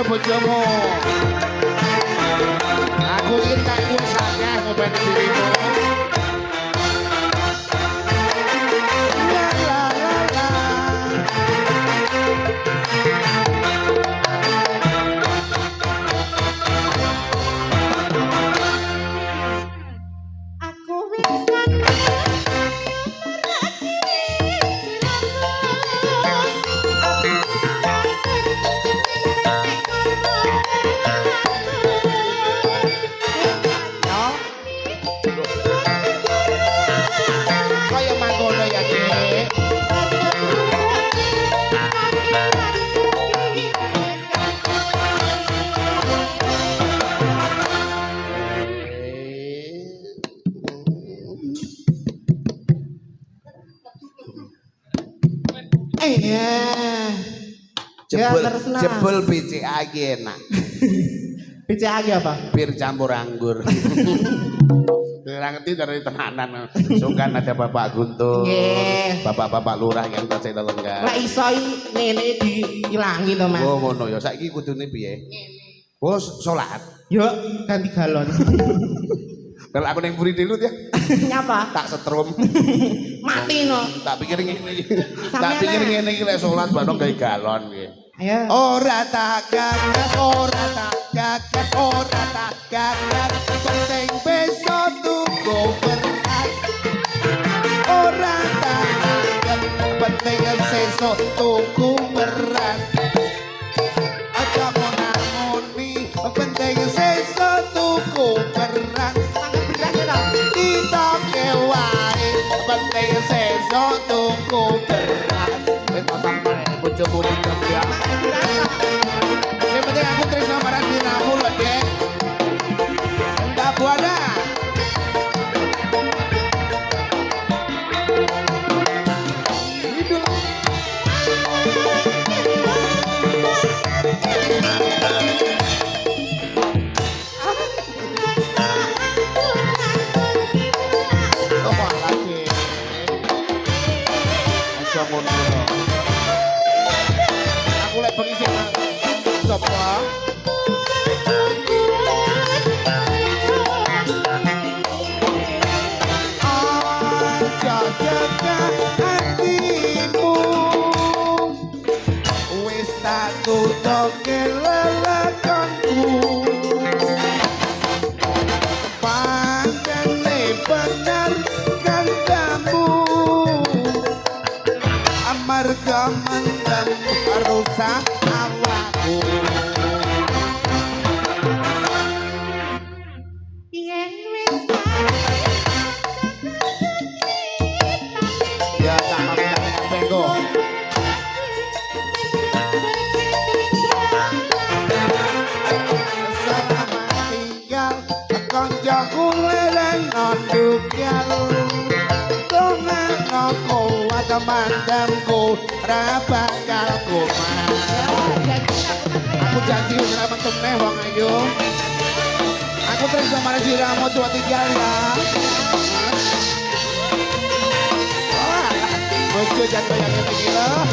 karo bojomu. Aku iki tak kuwi sakeh ngopeni dirimu. Jebul BCA iki enak. BCA iki apa? Bir campur anggur. Ora ngerti dari tenanan. Sungkan ada Bapak Guntur, Bapak-bapak lurah yang tasih lenggah. Lah iso ngene diilangi to, Mas. Oh ngono ya. Saiki kudune piye? Ngene. Oh salat. Yo ganti galon. Kalau aku neng buri dulu ya. Nyapa? Tak setrum. Mati no. Tak pikir ngene iki. Tak pikir ngene iki lek salat bareng gawe galon iki. Ayo. Ora tak gagas, ora tak gagas, ora tak gagas. Penting besok tuku beras. Ora tak gagas, penting sesuk tuku beras. Aja monang-moni, penting sesuk tuku beras. Kita kewae, penting sesuk tuku beras. Wis sampe bojomu dikerja. Yang penting aku Trisno marang diramu lho, Dek. Enggak buana. Hidup. Oh, lagi. Aja ngono. Aku lek bengi sing sapa? Aja jaga hatimu, wis tak tutuke lelakonku. Pancene bener kandamu, amarga mendem rusak awakku. Ya sama dengan bengko. Selamat tinggal koncoku leleng ondukyal. Tunggu kuat mandamku ra bakal kumat. Aku janji ora mentem neh wong ayu. Aku terus sama Rajiramu cuma tinggal ya. Bojo jangan yang ini loh.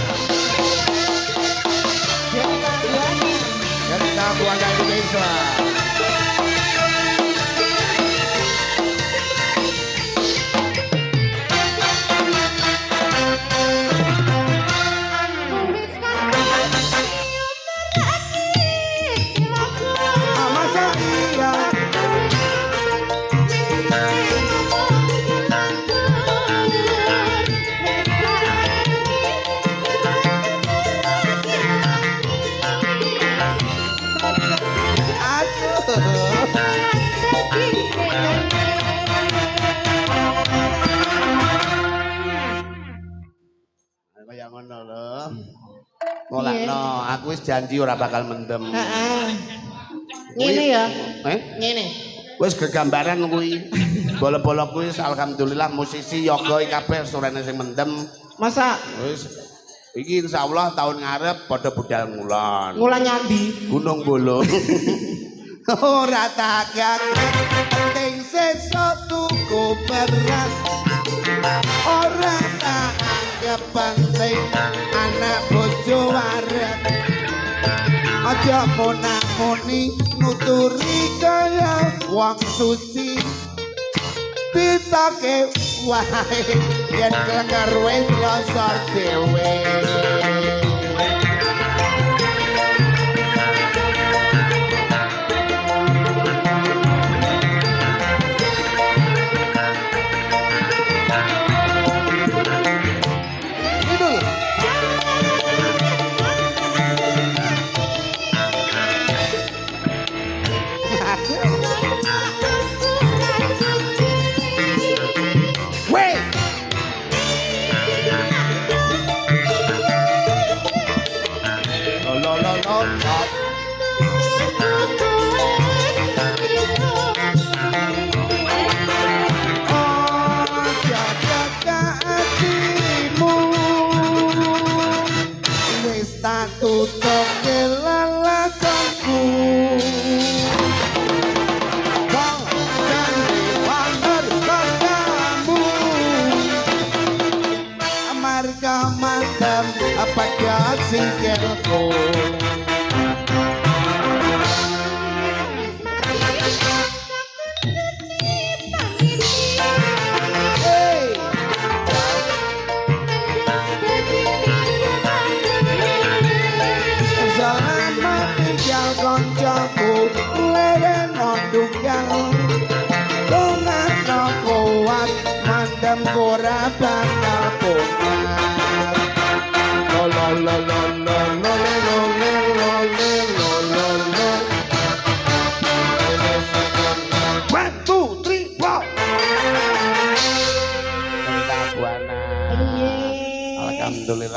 Kita buang dari Indonesia. Kayak ngono lho. Molakno, aku wis janji ora bakal mendem. Heeh. Ngene ya. Ngene. Wis gegambaran kuwi. Bola-bola kuwi alhamdulillah musisi yoga kabeh surene sing mendem. Masa wis iki insyaallah tahun ngarep padha budal ngulon. Ngulon nyandi? Gunung Bolo. Ora takak penting sesuk tuku beras. Ora tak anggap penting anak bojo waret. Aja aja konakoni nuturi kaya wong suci ditake wae yen kelenggar wis losor dhewe. Tutup kelalakanku Bang janji pamer padamu Amarga mandam pada sikilku koncoku leren ondunggal Tungakno kuat mandem ora bakal kumat Lo lo lo lo lo lo lo lo lo lo lo lo 1, 2, 3, 4 Tentang buana Alhamdulillah